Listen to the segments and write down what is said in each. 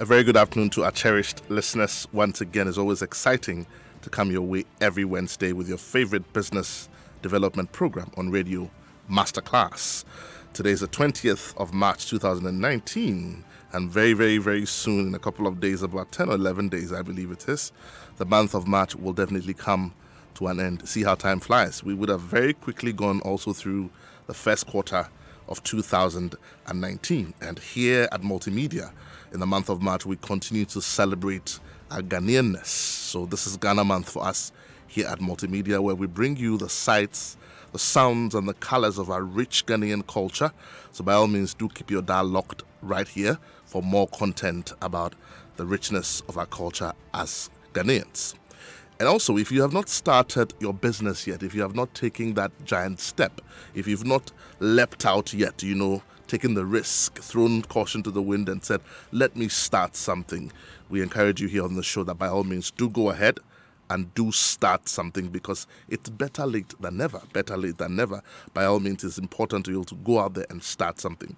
A very good afternoon to our cherished listeners. Once again, it's always exciting to come your way every Wednesday with your favorite business development program on radio, Masterclass. Today is the 20th of March 2019, and very soon, in a couple of days, about 10 or 11 days, I believe it is, the month of March will definitely come to an end. See how time flies. We would have very quickly gone also through the first quarter of 2019. And here at Multimedia, in the month of March, we continue to celebrate our Ghanaianness. So this is Ghana Month for us here at Multimedia, where we bring you the sights, the sounds, and the colors of our rich Ghanaian culture. So by all means, do keep your dial locked right here for more content about the richness of our culture as Ghanaians. And also, if you have not started your business yet, if you have not taken that giant step, if you've not leapt out yet, taken the risk, thrown caution to the wind and said, let me start something, we encourage you here on the show that by all means do go ahead and do start something, because it's better late than never. Better late than never. By all means, it's important to you to go out there and start something.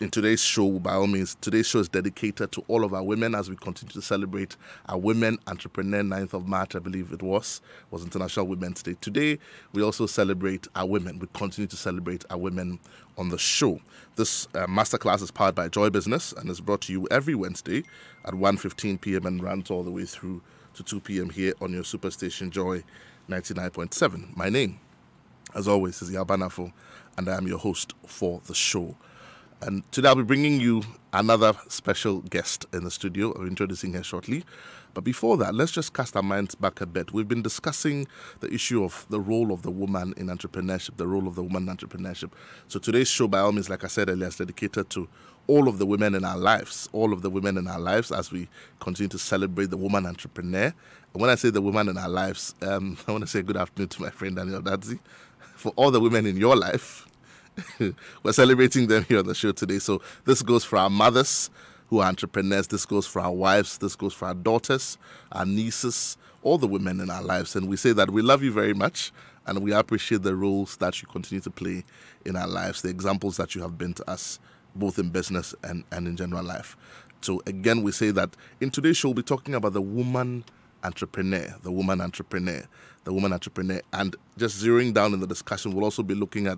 In today's show, by all means, today's show is dedicated to all of our women as we continue to celebrate our Women Entrepreneur 9th of March, I believe it was International Women's Day. Today, we also celebrate our women. We continue to celebrate our women on the show. This masterclass is powered by Joy Business and is brought to you every Wednesday at 1:15 p.m. and runs all the way through to 2 p.m. here on your superstation Joy 99.7. My name, as always, is Yabanafo, and I am your host for the show. And today I'll be bringing you another special guest in the studio. I'll be introducing her shortly. But before that, let's just cast our minds back a bit. We've been discussing the issue of the role of the woman in entrepreneurship, the role of the woman in entrepreneurship. So today's show, by all means, like I said earlier, is dedicated to all of the women in our lives, as we continue to celebrate the woman entrepreneur. And when I say the woman in our lives, I want to say good afternoon to my friend Daniel Dadzi. For all the women in your life, we're celebrating them here on the show today. So this goes for our mothers who are entrepreneurs. This goes for our wives. This goes for our daughters, our nieces, all the women in our lives. And we say that we love you very much, and we appreciate the roles that you continue to play in our lives, the examples that you have been to us, both in business and in general life. So again, we say that in today's show, we'll be talking about the woman entrepreneur, and just zeroing down in the discussion, we'll also be looking at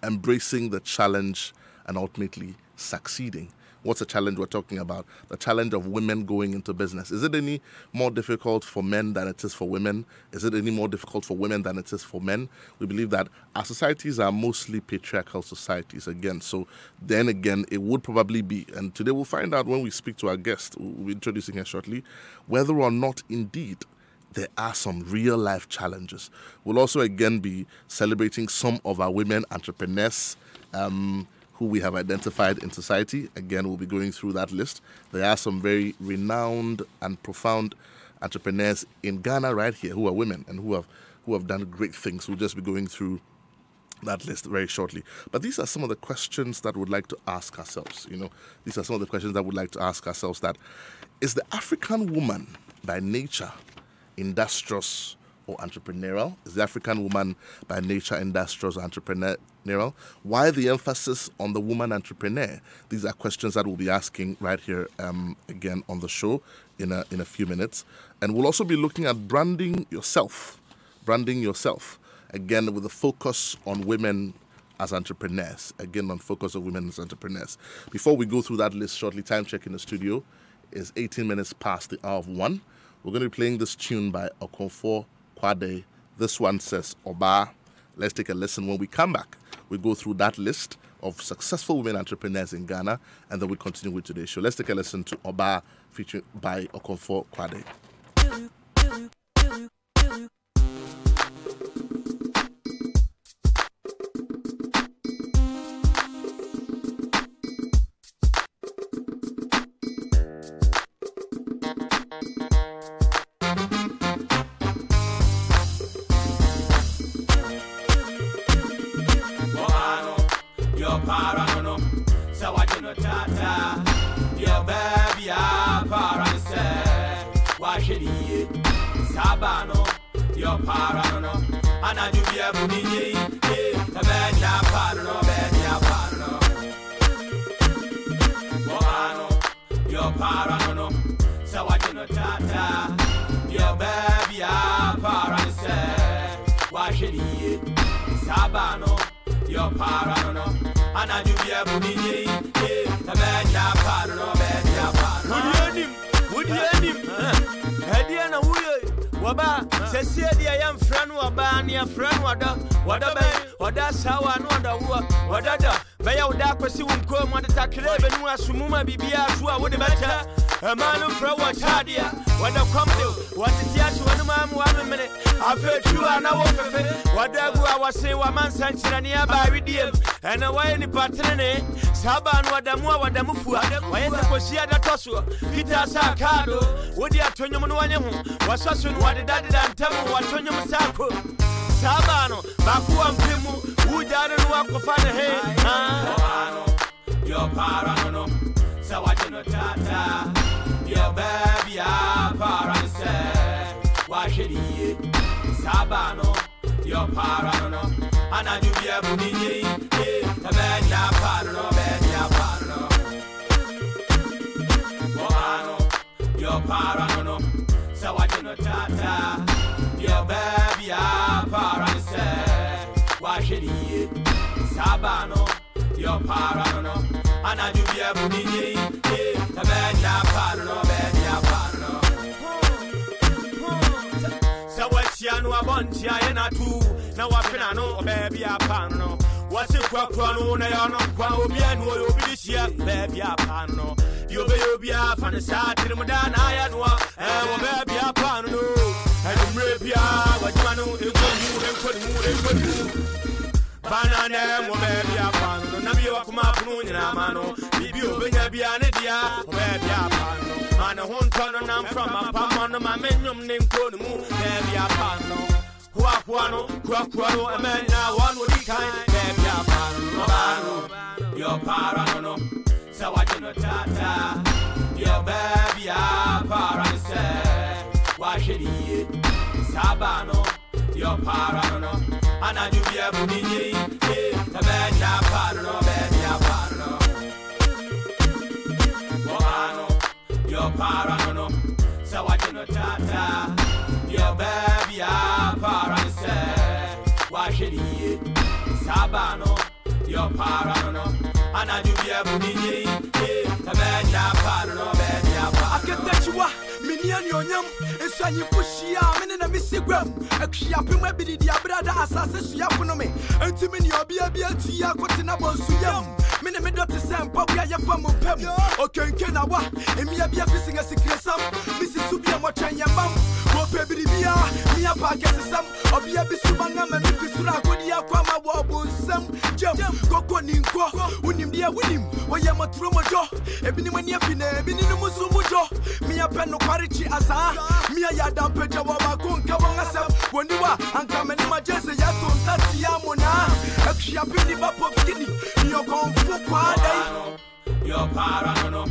embracing the challenge and ultimately succeeding. What's the challenge we're talking about? The challenge of women going into business. Is it any more difficult for men than it is for women? Is it any more difficult for women than it is for men? We believe that our societies are mostly patriarchal societies again. So then again, it would probably be, and today we'll find out when we speak to our guest, we'll be introducing her shortly, whether or not indeed there are some real-life challenges. We'll also again be celebrating some of our women entrepreneurs who we have identified in society. Again, we'll be going through that list. There are some very renowned and profound entrepreneurs in Ghana right here who are women and who have done great things. We'll just be going through that list very shortly. But these are some of the questions that we'd like to ask ourselves. These are some of the questions that we'd like to ask ourselves. That is the African woman by nature industrious or entrepreneurial? Is the African woman by nature industrious or entrepreneurial? Why the emphasis on the woman entrepreneur? These are questions that we'll be asking right here again on the show in a few minutes. And we'll also be looking at branding yourself, again with a focus on women as entrepreneurs, Before we go through that list shortly, time check in the studio is 18 minutes past the hour of 1. We're going to be playing this tune by Okonfo Kwade. This one says Oba. Let's take a listen. When we come back, we go through that list of successful women entrepreneurs in Ghana, and then we continue with today's show. Let's take a listen to Oba featuring by Okonfo Kwade. Sabano, your parano, and I do be a bunny, a bad parano, bad parano. Moano, your para no, and I do be a bunny, a man, ya para no, bed, ya para. Would you him? Hediana, Waba, Cecilia, I am friend, Wabania, friend, what that's how I know what other. Baya udakwesi umko mwata kirebe nuwa sumuma bibia tuwa wode bata amanu fra watadia wada kwamde watitiachi wanumamu wamemene afe tuwa na wofefe wadagu awase wa mansanchira ni aba ridiem ena waye ni patrene sabanu wadamua wadamufua wayese koshia datoso fita sa kado wodi atonyo munu wanyehu wasasu ni wadidadi da ntemu watonyo musako sabano bakuwa mpimu ujare nuwa kufane he your parano so what you tata your baby paranse wa shedi sabano your parano ana jubia bunini benya parano your parano so what you tata your baby paranse wa shedi sabano your parano ana jubia bunini benya parano so what's yanu abonti ayena tu na wafina no baby apano wasi kwa no na yano kwa obi anu obi disia baby apano yobe afana satire mudana ayanu wo baby apano edumrebia wajmanu ekonu banana mo baby apano na bi wakuma punu nyina mano bibi obenya bia ne dia baby apano ana hontono nam from apamo ma menyum ne nkonu mu baby apano huakwano amena one would be kind baby apano your parano so what you tata your baby paranse wa shedi sabano your parano ana jubia bunini benya parano your parano so what you tata your baby paranse wa shedi sabano your parano ana jubia bunini benya parano aketachwa miniani onyam ensanyi fushia mene na misigwam akhia pema bidi dia brada asase suya no me entimi ni obia bia tuya kotina bonsuyam mene me dot sempa bia ya fam pem okenke na wa emia bia fisinga sikresam misi subia mo twanyambam wo pe bidi bia mia pa kesesam obia bisubanga ma mifisura godia kwa ma wo bonsam jam kokko ninko unim dia unim wo ye matro mojo ebini mani afina ebini no musumujo mia peno kwarichi asa mia ya dampeja wa makonka wangasem woniwa anka meni majese ya tontati ya mona akhia bini ba popskini ni okonfu kwa dai your parano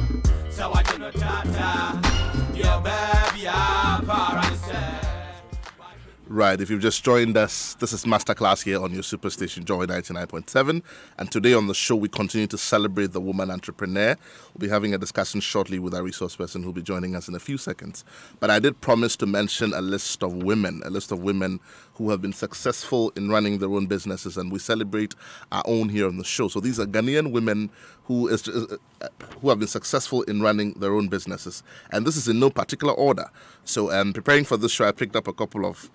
so what you tata your baby paranse. Right, if you've just joined us, this is Masterclass here on your superstation Joy 99.7, and today on the show we continue to celebrate the woman entrepreneur. We'll be having a discussion shortly with our resource person who'll be joining us in a few seconds. But I did promise to mention a list of women who have been successful in running their own businesses, and we celebrate our own here on the show. So these are Ghanaian women who have been successful in running their own businesses, and this is in no particular order. So preparing for this show, I picked up a couple of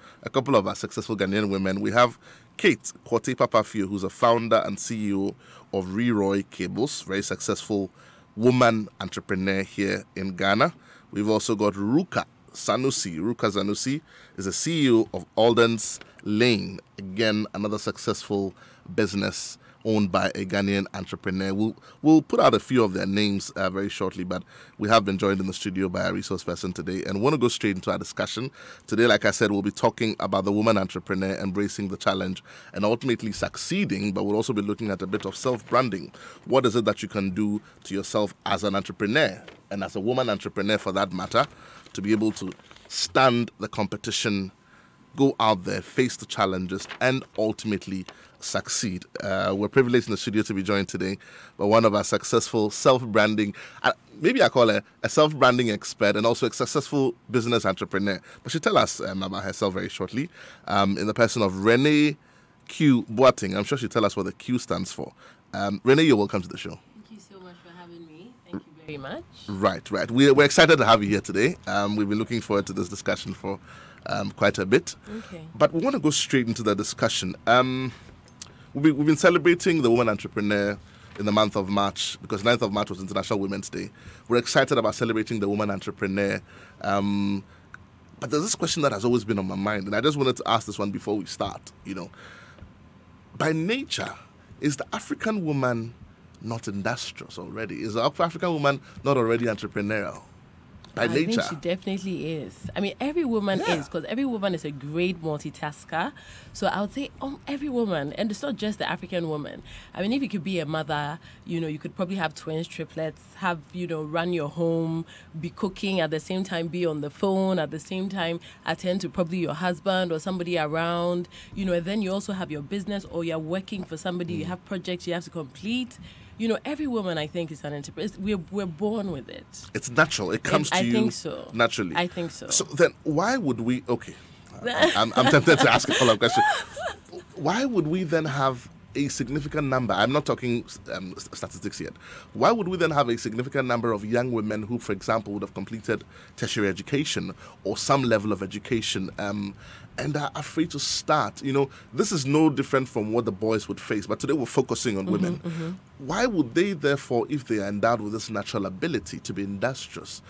our successful Ghanaian women. We have Kate Kwote Papafio, who's a founder and CEO of Reroy Cables, very successful woman entrepreneur here in Ghana. We've also got Ruka Sanusi. Ruka Sanusi is the CEO of Alden's Lane, again another successful business owned by a Ghanaian entrepreneur. We'll put out a few of their names very shortly, but we have been joined in the studio by a resource person today, and want to go straight into our discussion. Today, like I said, we'll be talking about the woman entrepreneur embracing the challenge and ultimately succeeding, but we'll also be looking at a bit of self-branding. What is it that you can do to yourself as an entrepreneur, and as a woman entrepreneur for that matter, to be able to stand the competition, go out there, face the challenges, and ultimately succeed. We're privileged in the studio to be joined today by one of our successful self-branding, maybe I call her a self-branding expert and also a successful business entrepreneur. But she'll tell us about herself very shortly, in the person of Renee Q Boating. I'm sure she'll tell us what the Q stands for. Renee, you're welcome to the show. Thank you so much for having me. Thank you very much. Right. We're excited to have you here today. We've been looking forward to this discussion for quite a bit. Okay. But we want to go straight into the discussion. We've been celebrating the woman entrepreneur in the month of March because 9th of March was International Women's Day. We're excited about celebrating the woman entrepreneur. But there's this question that has always been on my mind, and I just wanted to ask this one before we start. By nature, is the African woman not industrious already? Is the African woman not already entrepreneurial? By nature. I think she definitely is. I mean, every woman is, because every woman is a great multitasker. So I would say every woman, and it's not just the African woman. I mean, if you could be a mother, you could probably have twins, triplets, have, run your home, be cooking at the same time, be on the phone at the same time, attend to probably your husband or somebody around, and then you also have your business or you're working for somebody, you have projects you have to complete. Every woman, I think, is an entrepreneur. We're born with it. It's natural. It comes to you. I think so. Naturally. I think so. So then why would we... Okay. I'm tempted to ask a follow-up question. Why would we then have a significant number? I'm not talking statistics yet. Why would we then have a significant number of young women who, for example, would have completed tertiary education or some level of education and are afraid to start? This is no different from what the boys would face, but today we're focusing on women. Why would they, therefore, if they are endowed with this natural ability to be industrious,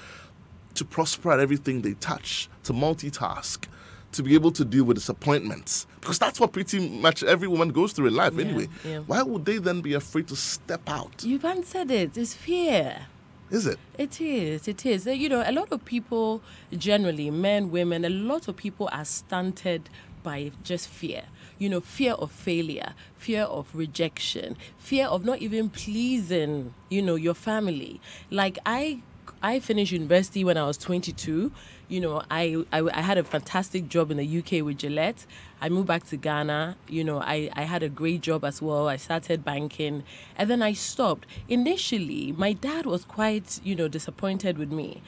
to prosper at everything they touch, to multitask, to be able to deal with disappointments, because that's what pretty much every woman goes through in life anyway. Yeah. Why would they then be afraid to step out? You've answered it. It's fear. Is it? It is. A lot of people, generally, men, women, a lot of people are stunted by just fear. Fear of failure, fear of rejection, fear of not even pleasing, your family. Like I finished university when I was 22. I had a fantastic job in the UK with Gillette. I moved back to Ghana. I had a great job as well. I started banking and then I stopped. Initially, my dad was quite, disappointed with me.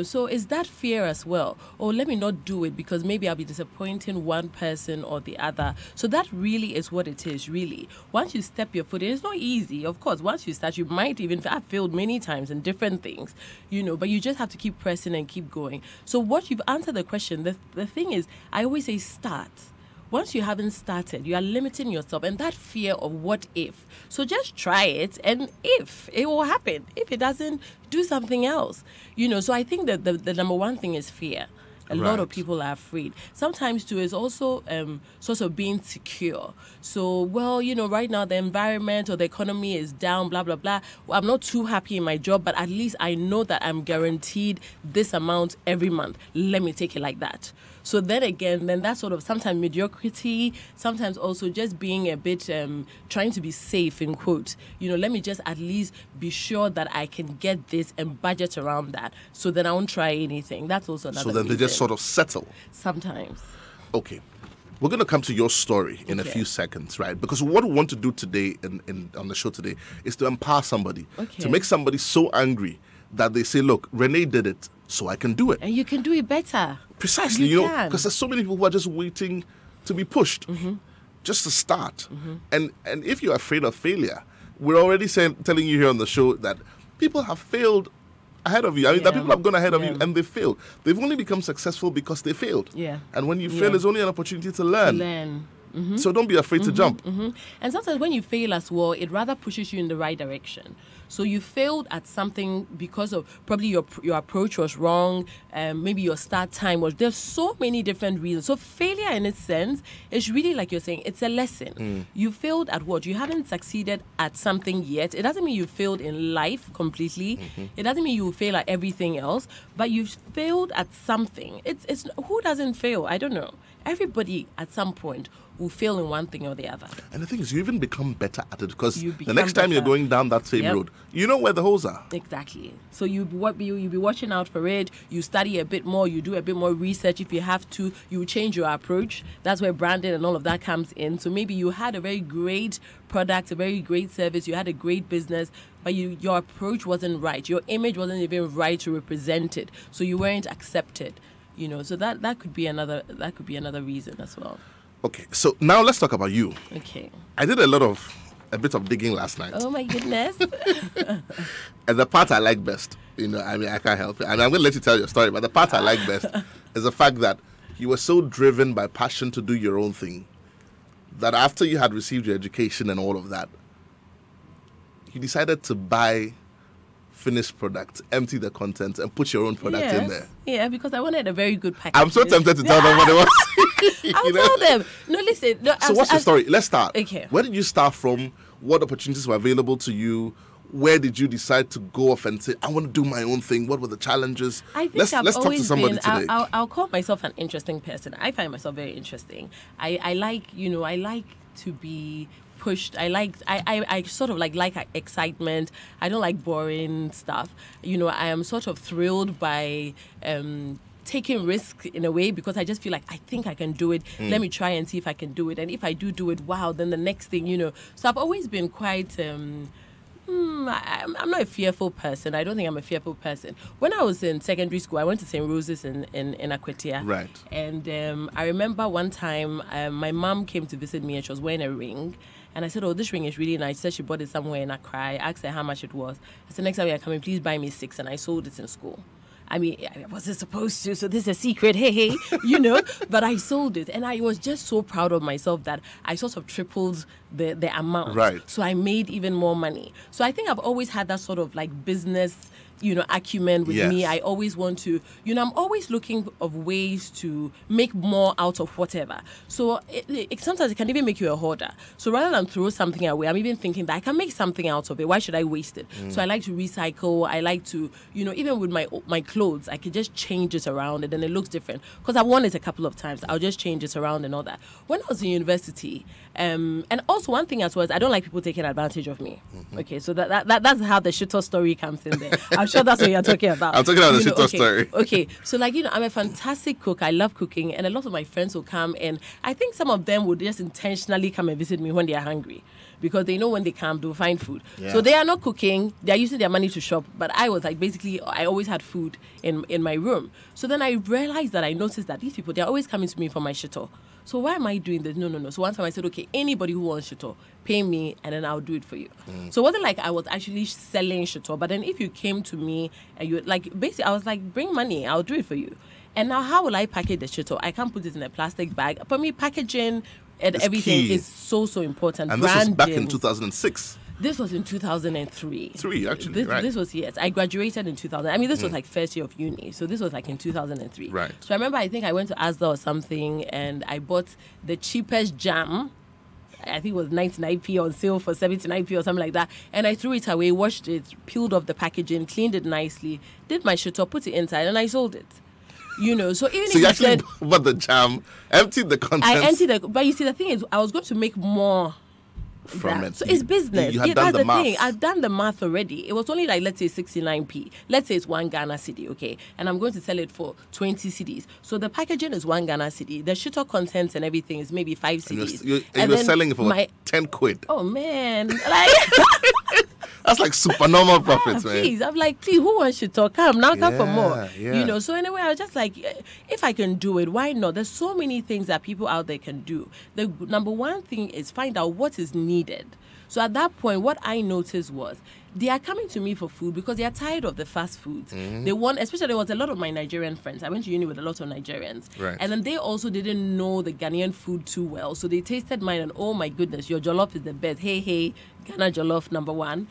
So is that fear as well? Or let me not do it because maybe I'll be disappointing one person or the other. So that really is what it is, really. Once you step your foot in, it's not easy. Of course, once you start, you might even, I've failed many times in different things, but you just have to keep pressing and keep going. So what you've answered the question, the thing is, I always say start. Once you haven't started, you are limiting yourself and that fear of what if. So just try it, and if it will happen, if it doesn't, do something else. So I think that the number one thing is fear. A lot of people are afraid. Sometimes, too, is also sort of being secure. So, right now the environment or the economy is down, blah, blah, blah. Well, I'm not too happy in my job, but at least I know that I'm guaranteed this amount every month. Let me take it like that. So then again, that's sort of sometimes mediocrity, sometimes also just being a bit trying to be safe, in quote. Let me just at least be sure that I can get this and budget around that. So then I won't try anything. That's also another So then they just sort of settle. Sometimes. Okay. We're going to come to your story in a few seconds, right? Because what we want to do today on the show today is to empower somebody, to make somebody so angry that they say, look, Renee did it, so I can do it. And you can do it better. Precisely, because there's so many people who are just waiting to be pushed, just to start. And if you're afraid of failure, we're already telling you here on the show that people have failed ahead of you. I mean, that people have gone ahead of you and they failed. They've only become successful because they failed. Yeah. And when you fail, it's only an opportunity to learn. So don't be afraid to jump. And sometimes when you fail as well, it rather pushes you in the right direction. So you failed at something because of probably your approach was wrong, maybe your start time was... There's so many different reasons. So failure in its sense is really, like you're saying, it's a lesson. You failed at what? You haven't succeeded at something yet. It doesn't mean you failed in life completely. It doesn't mean you will fail at everything else, but you've failed at something. It's who doesn't fail? I don't know. Everybody at some point will fail in one thing or the other. And the thing is, you even become better at it because the next time you're going down that same road, you know where the holes are. Exactly. So you'll be watching out for it. You study a bit more. You do a bit more research if you have to. You change your approach. That's where branding and all of that comes in. So maybe you had a very great product, a very great service. You had a great business, but your approach wasn't right. Your image wasn't even right to represent it. So you weren't accepted. So that could be another reason as well. Okay, so now let's talk about you. Okay. I did a bit of digging last night. Oh my goodness. And the part I like best, I can't help it. I'm going to let you tell your story, but the part I like best is the fact that you were so driven by passion to do your own thing that after you had received your education and all of that, you decided to buy finished product, empty the contents, and put your own product in there. Yeah, because I wanted a very good package. I'm so tempted to tell them what it was. I'll tell them. No, listen. No, so what's your story? Let's start. Okay. Where did you start from? What opportunities were available to you? Where did you decide to go off and say, I want to do my own thing? What were the challenges? I think let's talk to somebody today. I'll call myself an interesting person. I find myself very interesting. I like to be pushed. I sort of like excitement. I don't like boring stuff. I am sort of thrilled by taking risk in a way, because I just feel like I think I can do it. Let me try and see if I can do it. And if I do it, wow, then the next thing, So I've always been quite... I'm not a fearful person. I don't think I'm a fearful person. When I was in secondary school, I went to St. Rose's in Akwatia. Right. And I remember one time my mom came to visit me and she was wearing a ring. And I said, oh, this ring is really nice. She said she bought it somewhere in Accra. I asked her how much it was. I said, next time you're coming, please buy me 6. And I sold it in school. I mean, I wasn't supposed to, so this is a secret, hey, but I sold it. And I was just so proud of myself that I sort of tripled the amount. Right. So I made even more money. So I think I've always had that sort of like business, acumen with me. I always want to, I'm always looking of ways to make more out of whatever. So sometimes it can even make you a hoarder. So rather than throw something away, I'm even thinking that I can make something out of it. Why should I waste it? So I like to recycle. I like to, even with my clothes, I could just change it around and then it looks different. Because I've worn it a couple of times. I'll just change it around and all that. When I was in university, and also one thing as well is I don't like people taking advantage of me. Okay, so that's how the shito story comes in there. I'm sure that's what you're talking about. I'm talking about the shito story. Okay, so I'm a fantastic cook. I love cooking, and a lot of my friends will come, and I think some of them would just intentionally come and visit me when they are hungry, because they know when they come, they'll find food. Yeah. So they are not cooking, they are using their money to shop, but I was like, basically, I always had food in my room. So then I realized that I noticed that these people, they're always coming to me for my shito. So why am I doing this? No. So one time I said, okay, anybody who wants shito, pay me and then I'll do it for you. So it wasn't like I was actually selling shito, but then if you came to me and you basically I was like, bring money, I'll do it for you. And now how will I package the shito? I can't put it in a plastic bag. For me, packaging and everything key. Is so important. And this was back in 2006. This was in 2003. Right. This was, yes. I graduated in 2000. I mean, this was like first year of uni. So this was like in 2003. Right. So I remember, I think I went to Asda or something and I bought the cheapest jam. I think it was 99p on sale for 79p or something like that. And I threw it away, washed it, peeled off the packaging, cleaned it nicely, did my shit up, put it inside, and I sold it. So even so if you actually bought the jam, emptied the contents. I emptied but you see, the thing is, I was going to make more from it. So it's business. You had done that's the math. thing. I've done the math already. It was only like, let's say 69p. Let's say it's 1 Ghana cedi, okay? And I'm going to sell it for 20 cedis. So the packaging is 1 Ghana cedi. The shito contents and everything is maybe 5 cedis. And you're selling it for 10 quid. Oh, man. That's like super normal profits, man. Please, I'm like, please, who wants shito? Come for more. Yeah. So anyway, I was just like, if I can do it, why not? There's so many things that people out there can do. The number one thing is find out what is needed. So at that point, what I noticed was they are coming to me for food because they are tired of the fast foods. They want, especially there was a lot of my Nigerian friends. I went to uni with a lot of Nigerians. Right. And then they also didn't know the Ghanaian food too well. So they tasted mine and, oh my goodness, your jollof is the best. Hey, Ghana jollof #1.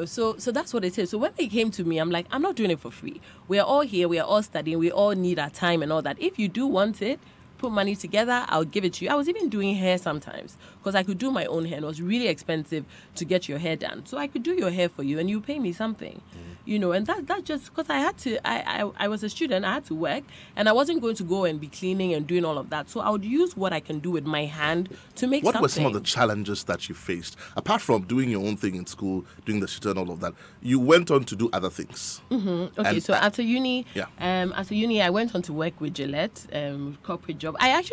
So that's what it is. So when they came to me, I'm like, I'm not doing it for free. We are all here. We are all studying. We all need our time and all that. If you do want it, put money together, I'll give it to you. I was even doing hair sometimes because I could do my own hair. And it was really expensive to get your hair done. So I could do your hair for you and you pay me something, and that just because I had to, I was a student, I had to work and I wasn't going to go and be cleaning and doing all of that. So I would use what I can do with my hand to make something. What were some of the challenges that you faced? Apart from doing your own thing in school, doing the shit and all of that, you went on to do other things. Okay, and, so after uni, I went on to work with Gillette, corporate job. I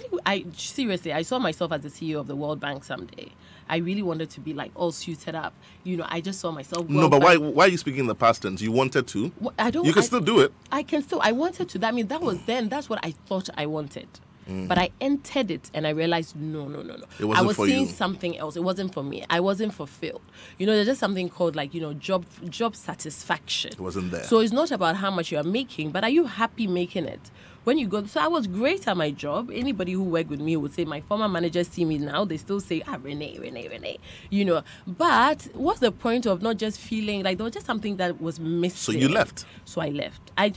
seriously, I saw myself as the CEO of the World Bank someday. I really wanted to be like all suited up. I just saw myself. But why are you speaking in the past tense? You wanted to. I don't. You can still do it. I can still. I wanted to. That means that was then. That's what I thought I wanted. But I entered it and I realized, no. It wasn't I was for seeing you. something else. It wasn't for me. I wasn't fulfilled. There's just something called job satisfaction. It wasn't there. So it's not about how much you are making, but are you happy making it? When you go, so I was great at my job. Anybody who worked with me would say, my former managers see me now, they still say, Renee. But what's the point of not just feeling like there was just something that was missing? So you left. So I left. I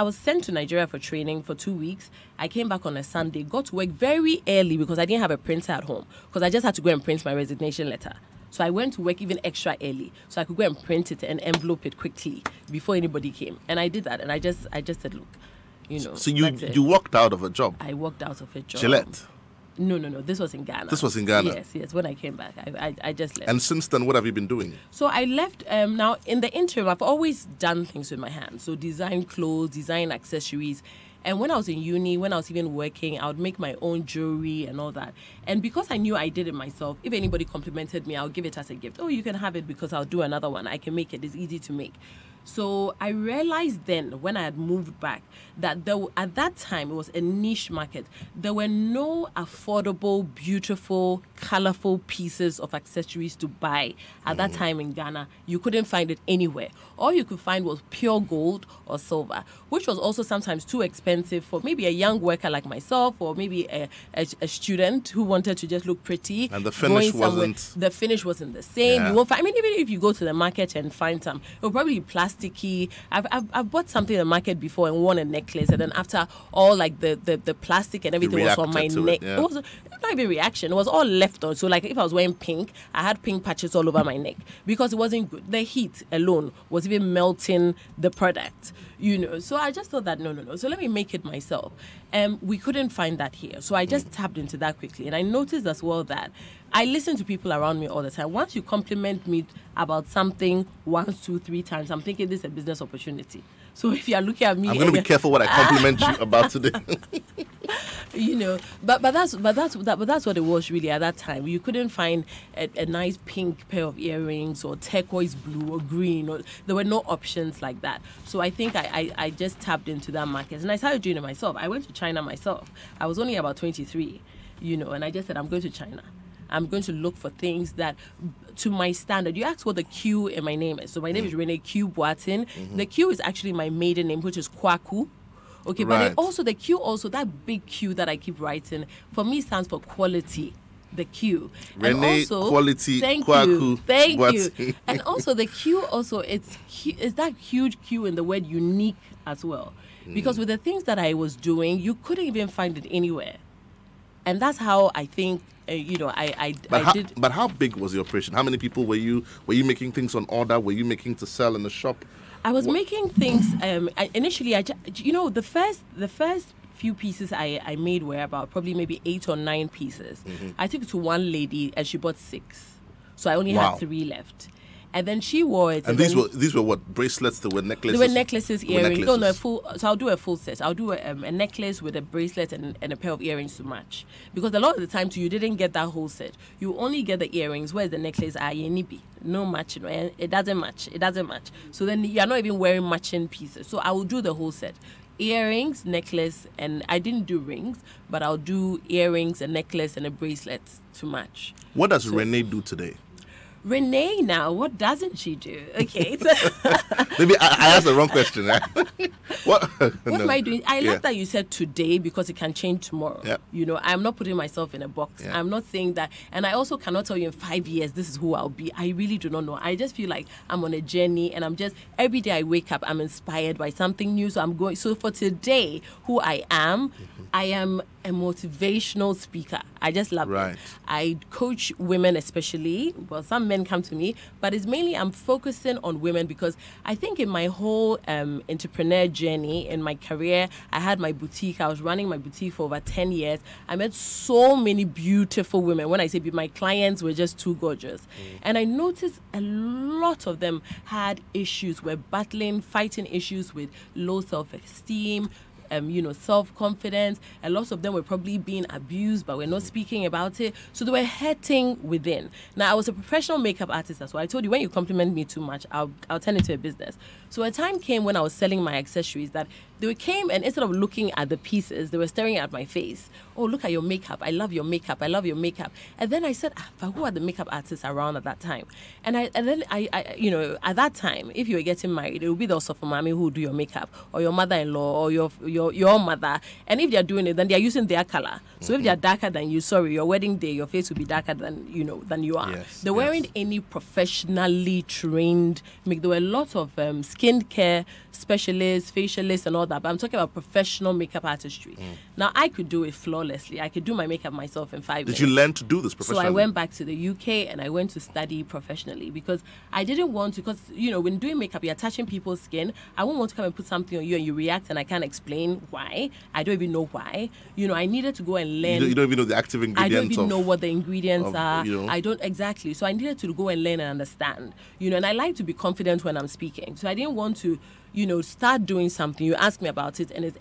was sent to Nigeria for training for 2 weeks. I came back on a Sunday, got to work very early because I didn't have a printer at home, because I just had to go and print my resignation letter. So I went to work even extra early so I could go and print it and envelope it quickly before anybody came. And I did that. And I just said, look, So you walked out of a job? I walked out of a job. Gillette? No. This was in Ghana. This was in Ghana? Yes. When I came back, I just left. And since then, what have you been doing? So I left. Now, in the interim, I've always done things with my hands. So design clothes, design accessories. And when I was in uni, when I was even working, I would make my own jewelry and all that. And because I knew I did it myself, if anybody complimented me, I'll give it as a gift. Oh, you can have it because I'll do another one. I can make it. It's easy to make. So I realized then, when I had moved back, that at that time, it was a niche market. There were no affordable, beautiful, colorful pieces of accessories to buy at that time in Ghana. You couldn't find it anywhere. All you could find was pure gold or silver, which was also sometimes too expensive for maybe a young worker like myself, or maybe a student who wanted to just look pretty. And the finish wasn't... The finish wasn't the same. Yeah. You won't find, even if you go to the market and find some, it will probably be plasticky. I've bought something in the market before and worn a necklace, and then after all, like the plastic and everything was on my neck. Yeah. It was not even reaction. It was all left on. So like if I was wearing pink, I had pink patches all over my neck because it wasn't good. The heat alone was even melting the product. So I just thought that no. So let me make it myself. We couldn't find that here. So I just tapped into that quickly. And I noticed as well that I listen to people around me all the time. Once you compliment me about something 1, 2, 3 times, I'm thinking this is a business opportunity. So if you're looking at me, I'm going to be careful what I compliment you about today. But that's what it was really at that time. You couldn't find a nice pink pair of earrings or turquoise blue or green, or there were no options like that. So I think I just tapped into that market and I started doing it myself. I went to China myself. I was only about 23, and I just said, I'm going to China. I'm going to look for things that, to my standard. You asked what the Q in my name is. So my name is Renee Q Boatin. The Q is actually my maiden name, which is Kwaku. Okay, but then also the Q, that big Q that I keep writing, for me stands for quality. The Q. Renee, and also, quality, thank Kwaku. Thank you. And also the Q it's that huge Q in the word unique as well. Because with the things that I was doing, you couldn't even find it anywhere. And that's how I think, I did. But how big was the operation? How many people were you making things on order? Were you making to sell in the shop? I was making things, initially, the first few pieces I made were about probably maybe 8 or 9 pieces. I took it to one lady and she bought 6. So I only had 3 left. And then she wore it. And these were what? Bracelets? They were necklaces? They were necklaces, earrings. No, so I'll do a full set. I'll do a necklace with a bracelet and a pair of earrings to match. Because a lot of the time, too, you didn't get that whole set. You only get the earrings. Where's the necklace? No matching. It doesn't match. So then you're not even wearing matching pieces. So I will do the whole set. Earrings, necklace, and I didn't do rings, but I'll do earrings, a necklace, and a bracelet to match. What does Renee do today? Renee now, what doesn't she do? Okay. Maybe I asked the wrong question. Right? What am I doing? I love that you said today because it can change tomorrow. Yeah. I'm not putting myself in a box. Yeah. I'm not saying that. And I also cannot tell you in 5 years, this is who I'll be. I really do not know. I just feel like I'm on a journey and every day I wake up, I'm inspired by something new. So for today, who I am a motivational speaker. I just love it. I coach women especially. Well, some men come to me, but it's mainly I'm focusing on women because I think in my whole entrepreneur journey, in my career, I had my boutique. I was running my boutique for over 10 years. I met so many beautiful women. When I say my clients were just too gorgeous. And I noticed a lot of them had issues, were fighting issues with low self-esteem, self-confidence. A lot of them were probably being abused, but we're not speaking about it. So they were hurting within. Now, I was a professional makeup artist as well. I told you, when you compliment me too much, I'll turn it into a business. So a time came when I was selling my accessories that They came and instead of looking at the pieces, they were staring at my face. Oh, look at your makeup. I love your makeup. I love your makeup. And then I said, but who are the makeup artists around at that time? And then I you know, at that time, if you were getting married, it would be the Osofo who would do your makeup, or your mother-in-law, or your mother. And if they're doing it, then they're using their color. So if they're darker than you, sorry, your wedding day, your face will be darker than you are. Yes, There weren't any professionally trained. There were a lot of skincare specialists, facialists, and all that. But I'm talking about professional makeup artistry. Now I could do it flawlessly. I could do my makeup myself in 5 minutes. Did you learn to do this professionally? So I went back to the UK and I went to study professionally because I didn't want to, because, when doing makeup, you're touching people's skin. I won't want to come and put something on you and you react and I can't explain why. I don't even know why. I needed to go and learn. You don't even know the active ingredients. I don't even know what the ingredients are. You know. I don't exactly. So I needed to go and learn and understand. And I like to be confident when I'm speaking. So I didn't want to, start doing something. You ask me about it and it's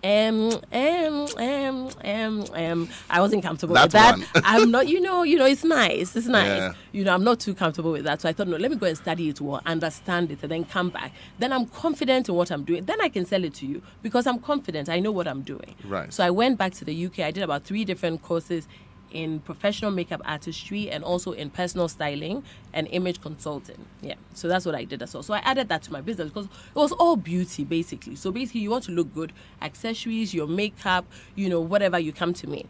I wasn't comfortable with that. I'm not, it's nice. It's nice. Yeah. I'm not too comfortable with that. So I thought, no, let me go and study it well, understand it, and then come back. Then I'm confident in what I'm doing. Then I can sell it to you because I'm confident. I know what I'm doing. Right. So I went back to the UK. I did about 3 different courses in professional makeup artistry and also in personal styling and image consulting. Yeah. So that's what I did as well. So I added that to my business because it was all beauty basically. So basically you want to look good, accessories, your makeup, whatever, you come to me.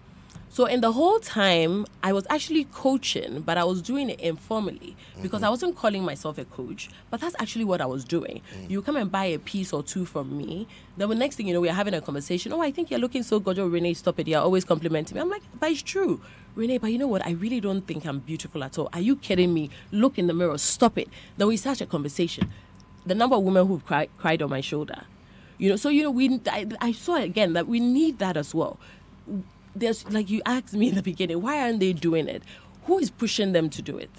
So in the whole time, I was actually coaching, but I was doing it informally because I wasn't calling myself a coach, but that's actually what I was doing. You come and buy a piece or two from me. Then the next thing you know, we're having a conversation. Oh, I think you're looking so good. Oh, Renee, stop it. You're always complimenting me. I'm like, but it's true. Renee, but you know what? I really don't think I'm beautiful at all. Are you kidding me? Look in the mirror. Stop it. Then we start a conversation. The number of women who cried on my shoulder. I saw again that we need that as well. There's, like you asked me in the beginning, why aren't they doing it? Who is pushing them to do it?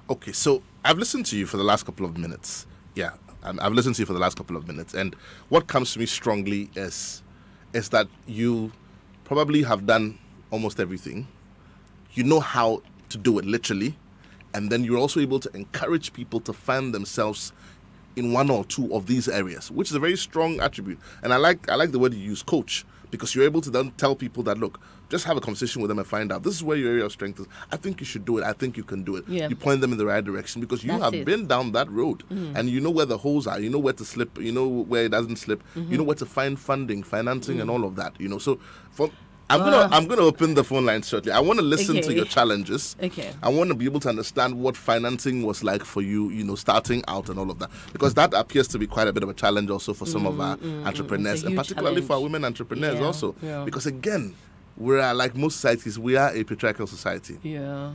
Okay, so I've listened to you for the last couple of minutes. Yeah, I've listened to you for the last couple of minutes. And what comes to me strongly is that you probably have done almost everything. You know how to do it, literally. And then you're also able to encourage people to find themselves in one or two of these areas, which is a very strong attribute. And I like the word you use, coach, because you're able to then tell people that, look, just have a conversation with them and find out, this is where your area of strength is. I think you should do it. I think you can do it. Yeah. You point them in the right direction because you have been down that road and you know where the holes are. You know where to slip. You know where it doesn't slip. You know where to find funding, financing, and all of that. So I'm gonna open the phone line shortly. I want to listen to your challenges. Okay. I want to be able to understand what financing was like for you, starting out and all of that, because that appears to be quite a bit of a challenge also for some of our entrepreneurs, and particularly for our women entrepreneurs also. Yeah. Because again, we're like most societies, we are a patriarchal society. Yeah.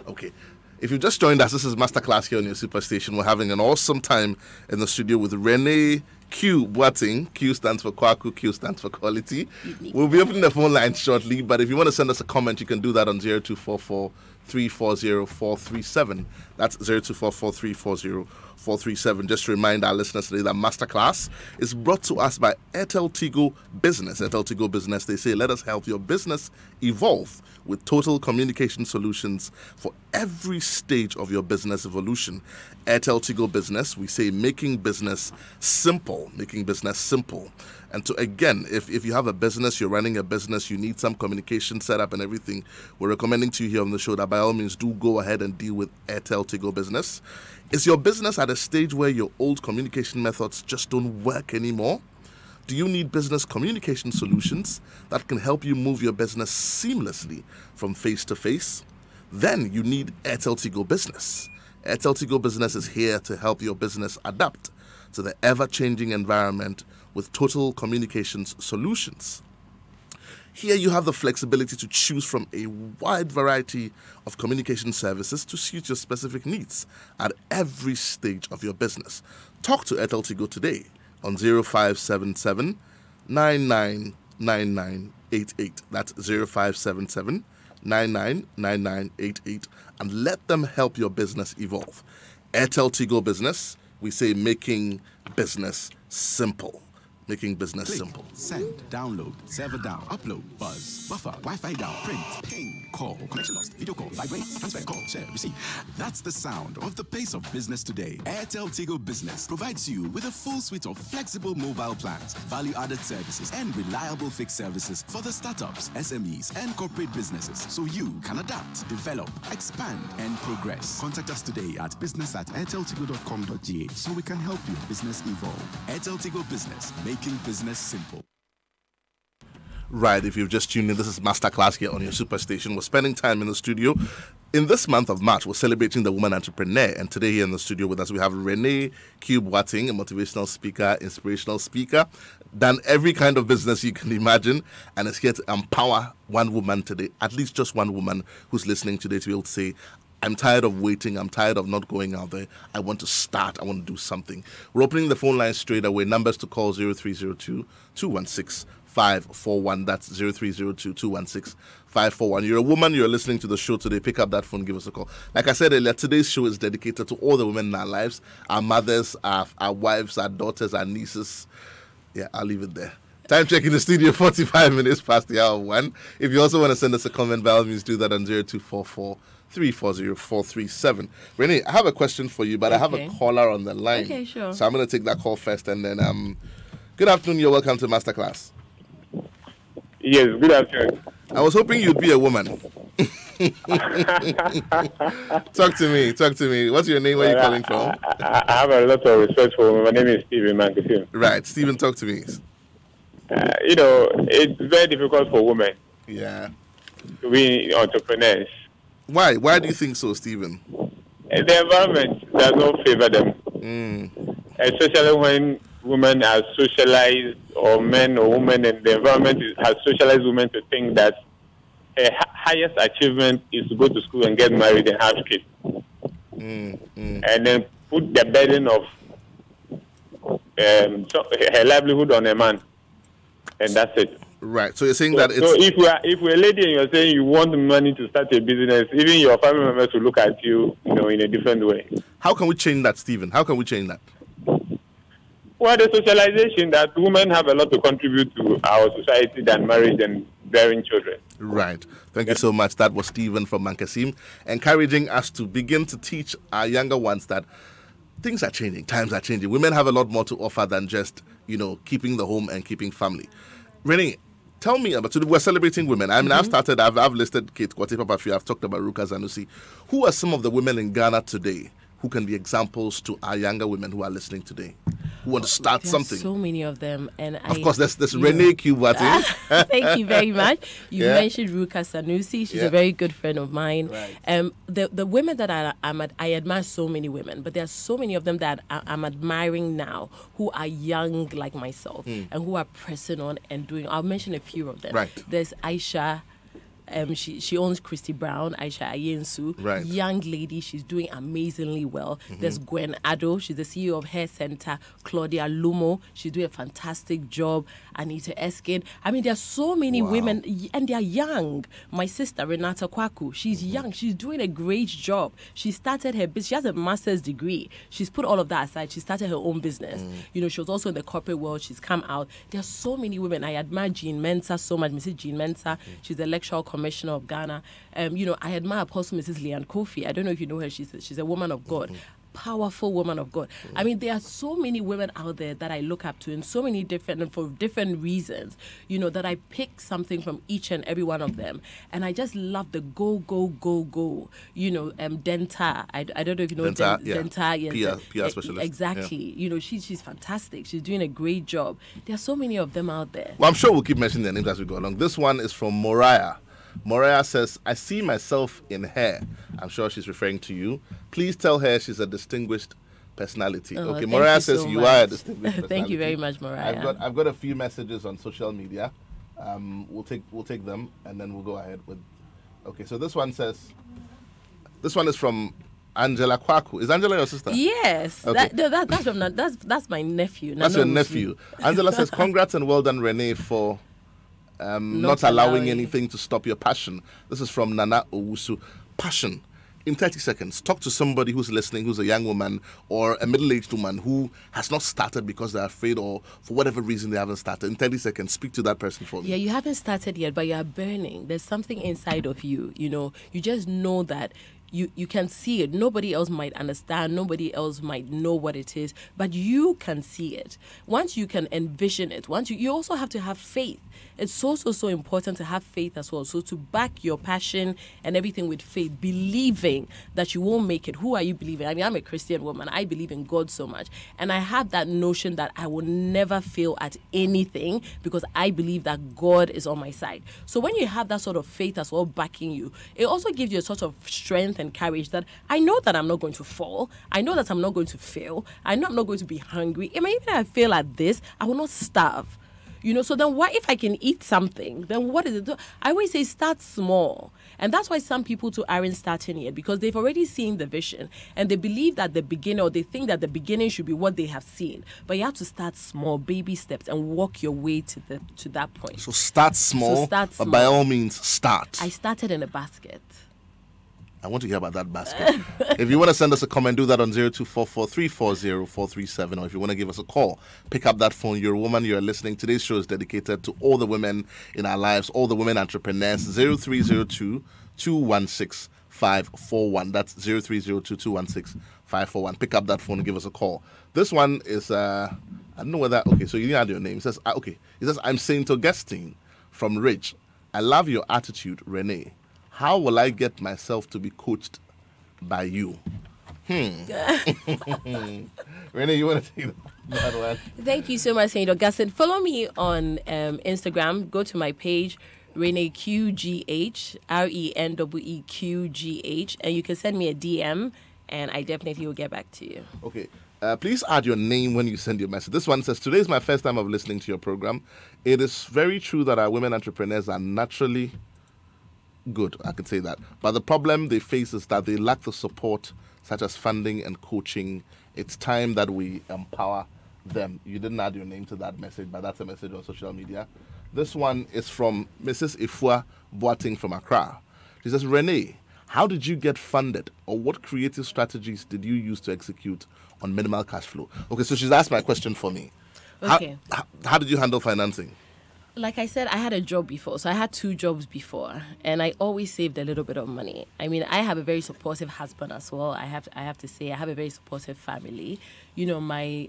Okay. If you've just joined us, this is Masterclass here on your Superstation. We're having an awesome time in the studio with Renee Q Boateng. Q stands for Kwaku, Q stands for quality. We'll be opening the phone line shortly, but if you want to send us a comment, you can do that on 0244 340 437. That's 0244 340 437. Just to remind our listeners today that Masterclass is brought to us by Airtel Tigo Business. Airtel Tigo Business, they say, let us help your business evolve with total communication solutions for every stage of your business evolution. Airtel Tigo Business, we say making business simple. Making business simple. And so again, if you have a business, you're running a business, you need some communication set up and everything, we're recommending to you here on the show that by all means do go ahead and deal with Airtel Tigo Business. Is your business at a stage where your old communication methods just don't work anymore? Do you need business communication solutions that can help you move your business seamlessly from face to face? Then you need Airtel Tigo Business. Airtel Tigo Business is here to help your business adapt to the ever-changing environment with total communications solutions. Here you have the flexibility to choose from a wide variety of communication services to suit your specific needs at every stage of your business. Talk to Airtel Tigo today on 0577 999988. That's 0577 999988, and let them help your business evolve. Airtel Tigo Business, we say making business simple. making business Click, simple. send, download, server down, upload, buzz, buffer, Wi-Fi down, print, ping, call, connection lost, video call, vibrate, transfer, call, share, receive. That's the sound of the pace of business today. Airtel Tigo Business provides you with a full suite of flexible mobile plans, value-added services, and reliable fixed services for the startups, SMEs, and corporate businesses, so you can adapt, develop, expand, and progress. Contact us today at business@airteltigo.com.ga so we can help your business evolve. Airtel Tigo Business, making business simple. Right, if you've just tuned in, this is Masterclass here on your superstation. We're spending time in the studio. In this month of March, we're celebrating the woman entrepreneur. And today here in the studio with us, we have Renee Cube-Watting, a motivational speaker, inspirational speaker, done every kind of business you can imagine, and is here to empower one woman today, at least just one woman who's listening today, to be able to say, I'm tired of waiting. I'm tired of not going out there. I want to start. I want to do something. We're opening the phone line straight away. Numbers to call 0302-216-541. That's 0302-216-541. You're a woman. You're listening to the show today. Pick up that phone. Give us a call. Like I said earlier, today's show is dedicated to all the women in our lives, our mothers, our wives, our daughters, our nieces. Yeah, I'll leave it there. Time check in the studio, 45 minutes past the hour 1. If you also want to send us a comment, by all means, do that on 0244-340-437. Renee, I have a question for you, but I have a caller on the line. Okay, sure. So I'm going to take that call first, and then good afternoon. You're welcome to Masterclass. Yes, good afternoon. I was hoping you'd be a woman. Talk to me. What's your name? Where are you calling from? I have a lot of respect for women. My name is Stephen Mankasim. Right. Stephen, talk to me. It's very difficult for women to be entrepreneurs. Why? Why do you think so, Stephen? The environment does not favor them. Especially when women are socialized, or men or women, and the environment has socialized women to think that her highest achievement is to go to school and get married and have kids. And then put the burden of her livelihood on a man. And that's it. Right. So you're saying that it's... So if we're a lady and you're saying you want money to start a business, even your family members will look at you, in a different way. How can we change that, Stephen? How can we change that? Well, the socialization that women have a lot to contribute to our society than marriage and bearing children. Right. Thank you so much. That was Stephen from Mankasim, encouraging us to begin to teach our younger ones that things are changing, times are changing. Women have a lot more to offer than just, keeping the home and keeping family. Renee, tell me about, we're celebrating women. I mean, I've listed Kate Kwate Papafi, I've talked about Ruka Zanusi. Who are some of the women in Ghana today who can be examples to our younger women who are listening today, who want to start something? So many of them. And of course, there's Renee Cube-Watting. Thank you very much. You mentioned Ruka Sanusi. She's a very good friend of mine. Right. The women that I admire so many women, but there are so many of them that I'm admiring now who are young like myself and who are pressing on and doing. I'll mention a few of them. Right. There's Aisha. She owns Christy Brown, Aisha Ayensu. Right. Young lady, she's doing amazingly well. There's Gwen Addo, she's the CEO of Hair Center. Claudia Lumo, she's doing a fantastic job. Anita Eskin. I mean, there are so many women, and they're young. My sister, Renata Kwaku, she's young. She's doing a great job. She started her business. She has a master's degree. She's put all of that aside. She started her own business. She was also in the corporate world. She's come out. There are so many women. I admire Jean Mensah so much. Mrs. Jean Mensah, she's the electoral commissioner of Ghana. I admire Apostle Mrs. Leanne Kofi. I don't know if you know her. She's a woman of God. Powerful woman of God. I mean, there are so many women out there that I look up to in so many different, and for different reasons, that I pick something from each and every one of them. And I just love the go. Denta. I don't know if you know Denta, Denta. Yes, PR specialist. Exactly. Yeah. She's fantastic. She's doing a great job. There are so many of them out there. Well, I'm sure we'll keep mentioning their names as we go along. This one is from Moriah. Moriah says, I see myself in her. I'm sure she's referring to you. Please tell her she's a distinguished personality. Okay, Moriah says you are a distinguished personality. Thank you very much, Moriah. I've got a few messages on social media. We'll take them and then we'll go ahead with. Okay, so this one is from Angela Kwaku. Is Angela your sister? Yes. Okay. That's my nephew. That's your nephew. Angela says, congrats and well done, Renee, for not allowing anything to stop your passion. This is from Nana Owusu. Passion in 30 seconds, talk to somebody who's listening, who's a young woman or a middle-aged woman who has not started because they're afraid or for whatever reason they haven't started. In 30 seconds, speak to that person for me. Yeah, you haven't started yet, but you are burning. There's something inside of you, you just know that you can see it. Nobody else might understand. Nobody else might know what it is, but you can see it. Once you can envision it, you also have to have faith. It's so important to have faith as well. So to back your passion and everything with faith, believing that you won't make it. Who are you believing? I mean, I'm a Christian woman. I believe in God so much. And I have that notion that I will never fail at anything because I believe that God is on my side. So when you have that sort of faith as well backing you, it also gives you a sort of strength and courage that I know that I'm not going to fall. I know that I'm not going to fail. I know I'm not going to be hungry. Even if I fail at this, I will not starve. So then what if I can eat something? Then what is it? I always say start small. And that's why some people too aren't starting yet, because they've already seen the vision and they believe that the beginning, or they think that the beginning should be what they have seen. But you have to start small, baby steps, and walk your way to that point. So start small, but by all means start. I started in a basket. I want to hear about that basket. If you want to send us a comment, do that on 0244340437, or if you want to give us a call, pick up that phone. You're a woman, you're listening. Today's show is dedicated to all the women in our lives, all the women entrepreneurs. 0302-216-541. That's 0302-216-541. Pick up that phone and give us a call. This one is, I don't know whether, okay, so you didn't add your name. It says, I'm Saint Augustine from Ridge. I love your attitude, Renee. How will I get myself to be coached by you? Renee, you want to take that one? Thank you so much, Saint Augustine. Follow me on Instagram. Go to my page, Renee QGH, RENEEQGH, and you can send me a DM, and I definitely will get back to you. Okay. Please add your name when you send your message. This one says, today is my first time of listening to your program. It is very true that our women entrepreneurs are naturally good, I could say that. But the problem they face is that they lack the support, such as funding and coaching. It's time that we empower them. You didn't add your name to that message, but that's a message on social media. This one is from Mrs. Ifua Boating from Accra. She says, Renee, how did you get funded, or what creative strategies did you use to execute on minimal cash flow? Okay, so she's asked my question for me. Okay. How did you handle financing? Like I said, I had a job before. So I had 2 jobs before, and I always saved a little bit of money. I mean, I have a very supportive husband as well. I have to say, I have a very supportive family. My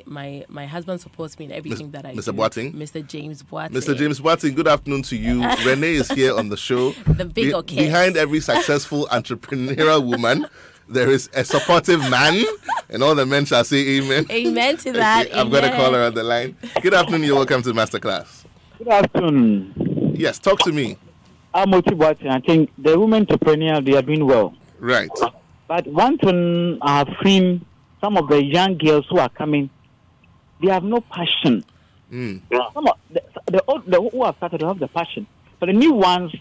husband supports me in everything that I do. Mr. Boating? Mr. James Boating. Mr. James Boating, good afternoon to you. Renee is here on the show. The big orchestra. Behind every successful entrepreneurial woman, there is a supportive man, and all the men shall say amen. Amen to that. Okay, I've got a caller on the line. Good afternoon, you're welcome to the Masterclass. Good afternoon. Yes, talk to me. I'm Watson. I think the women entrepreneurs, they are doing well. Right. But one thing I have seen, some of the young girls who are coming, they have no passion. Some of the who have started, they have the passion. But the new ones,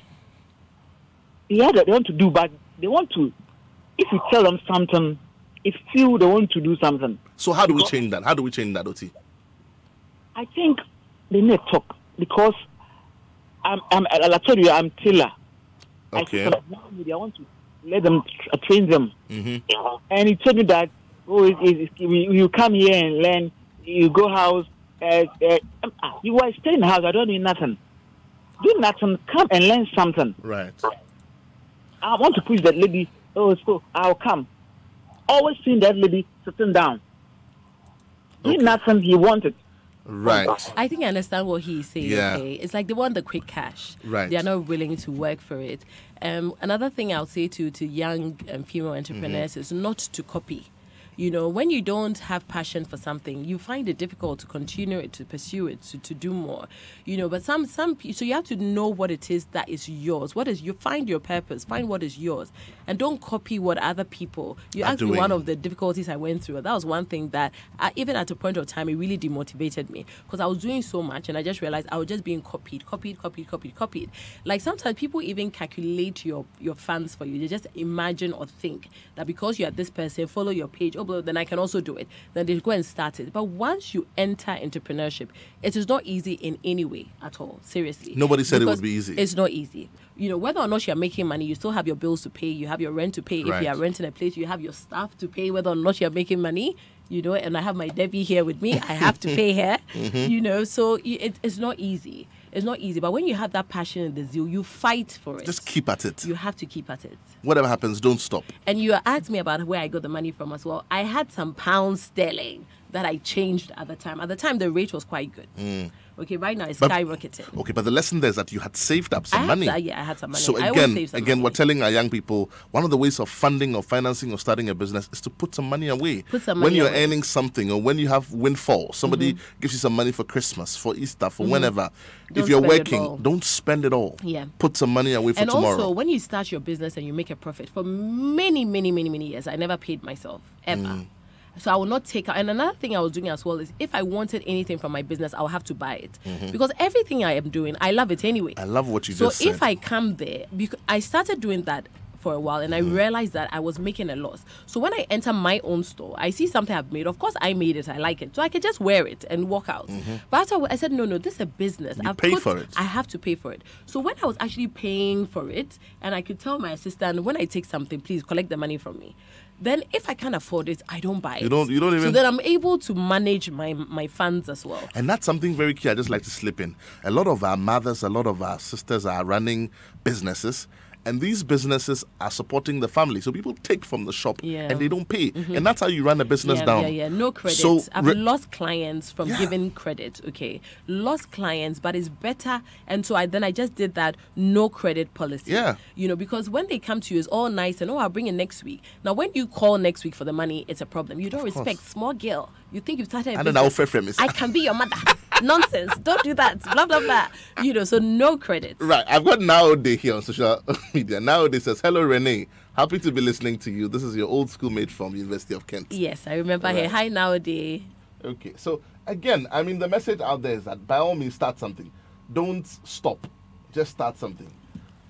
they want to do, but they want to, if you tell them something, it feel they want to do something. So how do we change that? Oti? I think they need to talk. Because I told you, I'm Taylor. Okay. I want to let them train them. Mm-hmm. And he told me that, you come here and learn, you go house, you are staying in the house, I don't do nothing. Do nothing, come and learn something. Right. I want to push that lady, so I'll come. Always seeing that lady sitting down. Do nothing he wanted. Right. I think I understand what he's saying. Yeah. Okay, it's like they want the quick cash. Right. They are not willing to work for it. Another thing I'll say to young female entrepreneurs is not to copy. When you don't have passion for something, you find it difficult to continue it, to pursue it, to do more. But some people, so you have to know what it is that is yours. You find your purpose, find what is yours, and don't copy what other people. You asked me one of the difficulties I went through. That was one thing that, even at a point of time, it really demotivated me because I was doing so much, and I just realized I was just being copied. Like sometimes people even calculate your funds for you. They just imagine or think that because you're this person, follow your page. Oh, blah, then I can also do it. Then they go and start it. But once you enter entrepreneurship, it is not easy in any way at all. Seriously. Nobody said it Because would be easy. It's not easy. You know, whether or not you're making money, you still have your bills to pay, you have your rent to pay. If Right. you are renting a place, you have your staff to pay, whether or not you're making money, you know, and I have my Debbie here with me, I have to pay her, you know, so it's not easy. It's not easy, but when you have that passion and the zeal, you fight for it. Just keep at it. You have to keep at it. Whatever happens, don't stop. And you asked me about where I got the money from as well. I had some pounds sterling that I changed at the time. At the time, the rate was quite good. Okay, right now it's But- skyrocketing. Okay, but the lesson there is that you had saved up some money. I had some money. So I always again, save some money. we're telling our young people one of the ways of funding or financing or starting a business is to put some money away. Put some when money you're away. earning something or when you have windfall, somebody gives you some money for Christmas, for Easter, for whenever. Don't if you're spend it working, all. don't spend it all. Yeah. Put some money away for And tomorrow. also, when you start your business and you make a profit, for many, many, many, many years, I never paid myself, ever. So I will not take out. And another thing I was doing as well is if I wanted anything from my business, I will have to buy it. Because everything I am doing, I love it anyway. I love what you So just said. if I come there, because I started doing that for a while and I realized that I was making a loss. So when I enter my own store, I see something I've made. Of course, I made it. I like it. So I can just wear it and walk out. But after I said, no, this is a business. You pay for it. I have to pay for it. So when I was actually paying for it and I could tell my assistant, when I take something, please collect the money from me. Then if I can't afford it, I don't buy it. You don't So even- then I'm able to manage my funds as well. And that's something very key I just like to slip in. A lot of our mothers, a lot of our sisters are running businesses, and these businesses are supporting the family. So people take from the shop Yeah. and they don't pay. And that's how you run a business down. Yeah. No credit. So, I've lost clients from Yeah. giving credit. Okay, lost clients, but it's better. And so I just did that no credit policy. Yeah. You know, because when they come to you, it's all nice and I'll bring it next week. Now, when you call next week for the money, it's a problem. You don't respect small girl. You think you've started a And then business. I'll frame it. I can be your mother. Nonsense. Don't do that. Blah blah blah. You know, so no credit. Right, I've got Nowadays here on social media. Nowadays says, hello Renee, happy to be listening to you. This is your old schoolmate from University of Kent. Yes, I remember Right. here. Hi nowadays. Okay, so again, I mean, the message out there is that by all means start something. Don't stop, just start something.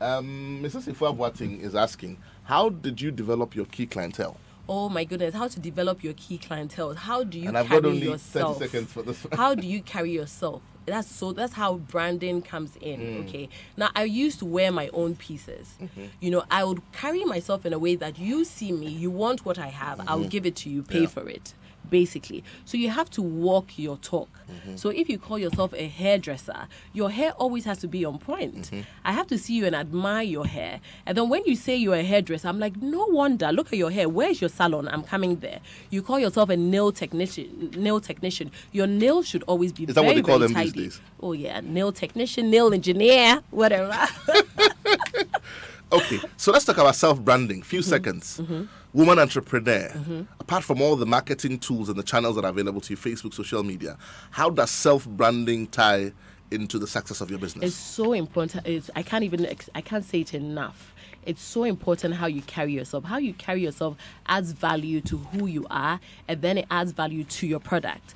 Mrs. Ifua Boating is asking, how did you develop your key clientele? Oh my goodness, how to develop your key clientele. How do you And I've got carry only yourself? 30 seconds for this one. How do you carry yourself? That's how branding comes in. Okay. Now I used to wear my own pieces. You know, I would carry myself in a way that you see me, you want what I have, I'll give it to you, pay for it. Basically. So you have to walk your talk. So if you call yourself a hairdresser, your hair always has to be on point. I have to see you and admire your hair. And then when you say you're a hairdresser, I'm like, no wonder, look at your hair. Where's your salon? I'm coming there. You call yourself a nail technician. Your nails should always be Is that very, what they call very them these tidy. days? Oh yeah, nail technician, nail engineer, whatever. Okay, so let's talk about self-branding. Few seconds. Woman entrepreneur. Apart from all the marketing tools and the channels that are available to you, Facebook, social media, how does self-branding tie into the success of your business? It's so important. I can't say it enough. It's so important how you carry yourself. How you carry yourself adds value to who you are, and then it adds value to your product.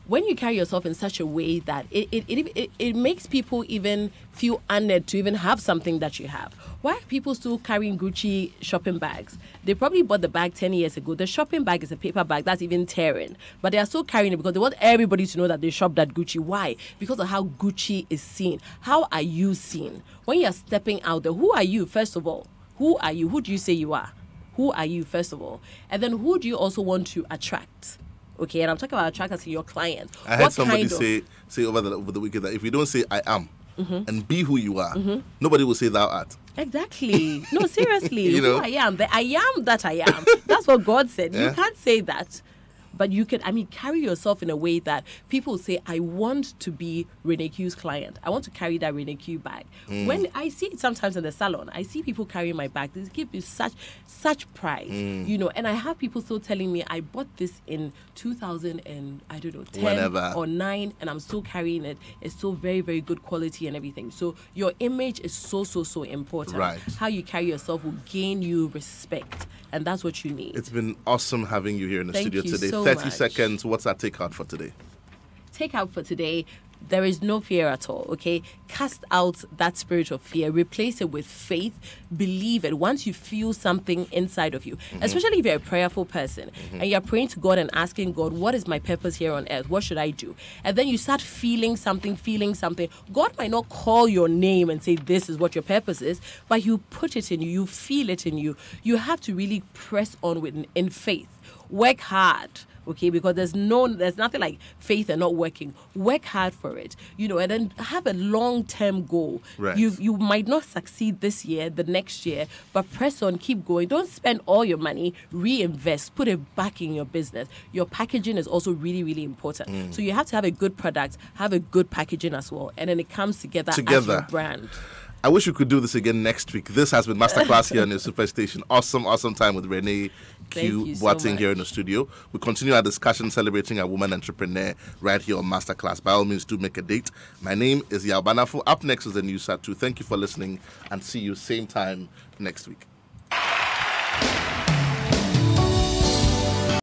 When you carry yourself in such a way that it makes people even feel honored to even have something that you have. Why are people still carrying Gucci shopping bags? They probably bought the bag 10 years ago. The shopping bag is a paper bag that's even tearing. But they are still carrying it because they want everybody to know that they shopped at Gucci. Why? Because of how Gucci is seen. How are you seen? When you're stepping out there, who are you, first of all? Who are you? Who do you say you are? Who are you, first of all? And then who do you also want to attract? Okay, and I'm talking about attract as your client. I heard somebody say over the weekend that if you don't say I am and be who you are, nobody will say thou art. Exactly. No, seriously. You know? Who I am. The I am that I am. That's what God said. Yeah. You can't say that. But you can, carry yourself in a way that people say, I want to be Rene Q's client. I want to carry that Rene Q bag. When I see it sometimes in the salon, I see people carrying my bag. This gives me such pride, you know. And I have people still telling me, I bought this in 2000 and, I don't know, 10 Whenever. or 9, and I'm still carrying it. It's still very, very good quality and everything. So your image is so important. Right. How you carry yourself will gain you respect. And that's what you need. It's been awesome having you here in the Thank studio you today. so 30 much. seconds. What's our takeout for today? Take out for today. There is no fear at all, okay? Cast out that spirit of fear, replace it with faith, believe it. Once you feel something inside of you, especially if you're a prayerful person and you're praying to God and asking God, what is my purpose here on earth? What should I do? And then you start feeling something. God might not call your name and say, this is what your purpose is, but you put it in you, you feel it in you. You have to really press on in faith. Work hard. Okay, because there's nothing like faith and not working. Work hard for it, and then have a long-term goal. Right. You might not succeed this year, the next year, but press on, keep going. Don't spend all your money, reinvest, put it back in your business. Your packaging is also really, really important. So you have to have a good product, have a good packaging as well, and then it comes together. As your brand. I wish we could do this again next week. This has been Masterclass here on your Superstation. Awesome time with Renee Q. Boateng here in the studio. We continue our discussion celebrating a woman entrepreneur right here on Masterclass. By all means, do make a date. My name is Yao Banafu. Up next is the news at 2. Thank you for listening and see you same time next week.